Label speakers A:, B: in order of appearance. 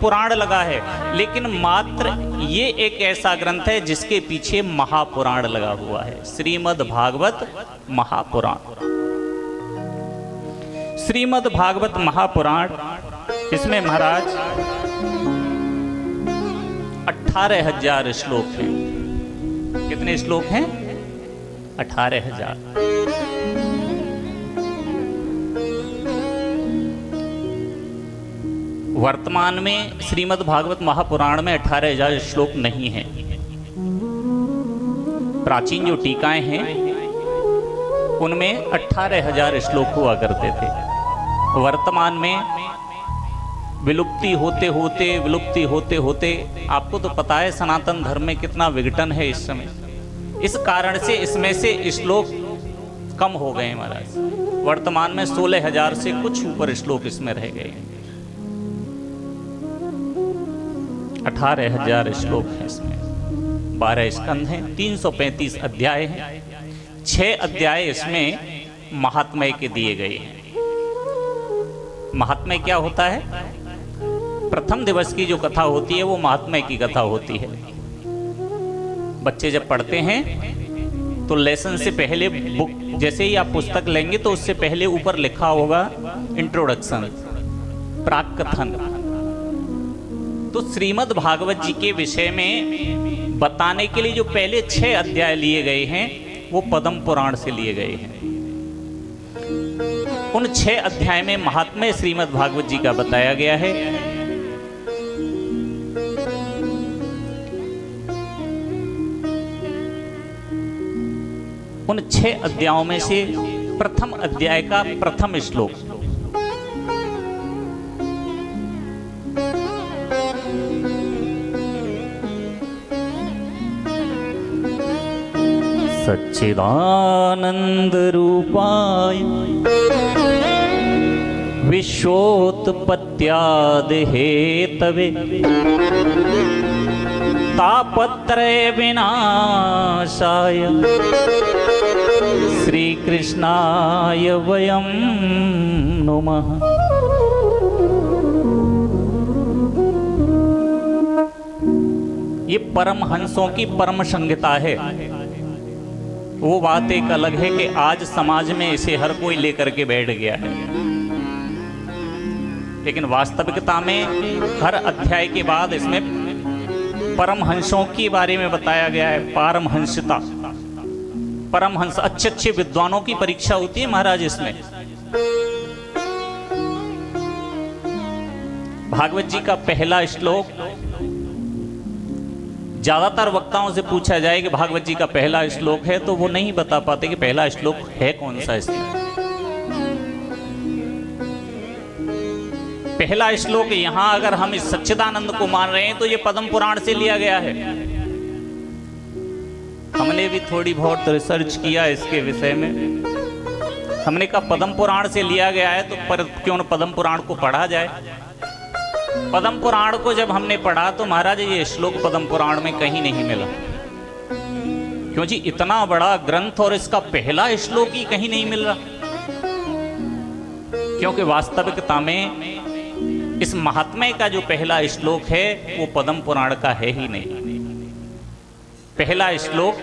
A: पुराण लगा है, लेकिन मात्र ये एक ऐसा ग्रंथ है जिसके पीछे महापुराण लगा हुआ है, श्रीमद् भागवत महापुराण। श्रीमद् भागवत महापुराण, इसमें महाराज 18,000 श्लोक हैं। कितने श्लोक हैं? 18,000। वर्तमान में श्रीमद् भागवत महापुराण में 18,000 श्लोक नहीं हैं। प्राचीन जो टीकाएं हैं उनमें 18,000 श्लोक हुआ करते थे। वर्तमान में विलुप्ति होते होते आपको तो पता है सनातन धर्म में कितना विघटन है इस समय। इस कारण से इसमें से श्लोक कम हो गए महाराज। वर्तमान में 16,000 से कुछ ऊपर श्लोक इसमें रह गए। 18,000 श्लोक हैं इसमें, 12 स्कंध हैं, 335 अध्याय हैं। 6 अध्याय इसमें महात्म्य के दिए गए हैं। महात्म्य क्या होता है? प्रथम दिवस की जो कथा होती है वो महात्म्य की कथा होती है। बच्चे जब पढ़ते हैं तो लेसन से पहले बुक, जैसे ही आप पुस्तक लेंगे तो उससे पहले ऊपर लिखा होगा इंट्रोडक्शन, प्राक कथन। तो श्रीमद् भागवत जी के विषय में बताने के लिए जो पहले 6 अध्याय लिए गए हैं वो पद्म पुराण से लिए गए हैं। उन 6 अध्याय में महात्म्य श्रीमद् भागवत जी का बताया गया है। उन 6 अध्यायों में से प्रथम अध्याय का प्रथम श्लोक, सच्चिदानंद रूपाय विश्वोत्पत्त्यादि हेतवे तापत्रय विनाशाय श्री कृष्णाय वयं नुमः। ये परमहंसों की परम संहिता है। वो बात एक अलग है कि आज समाज में इसे हर कोई लेकर के बैठ गया है, लेकिन वास्तविकता में हर अध्याय के बाद इसमें परमहंसों के बारे में बताया गया है। पारमहंसता, परमहंस, अच्छे अच्छे विद्वानों की परीक्षा होती है महाराज इसमें। भागवत जी का पहला श्लोक, ज्यादातर वक्ताओं से पूछा जाए कि भागवत जी का पहला श्लोक है तो वो नहीं बता पाते कि पहला श्लोक है कौन सा इसमें। पहला श्लोक यहां अगर हम इस सच्चिदानंद को मान रहे हैं तो ये पद्म पुराण से लिया गया है। हमने भी थोड़ी बहुत रिसर्च किया इसके विषय में। हमने कहा पद्म पुराण से लिया गया है तो क्यों न पद्म पुराण को पढ़ा जाए। पद्म पुराण को जब हमने पढ़ा तो महाराज ये श्लोक पद्म पुराण में कहीं नहीं मिला। क्यों जी? इतना बड़ा ग्रंथ और इसका पहला श्लोक ही कहीं नहीं मिल रहा। क्योंकि वास्तविकता में इस महात्म्य का जो पहला श्लोक है वो पद्म पुराण का है ही नहीं। पहला श्लोक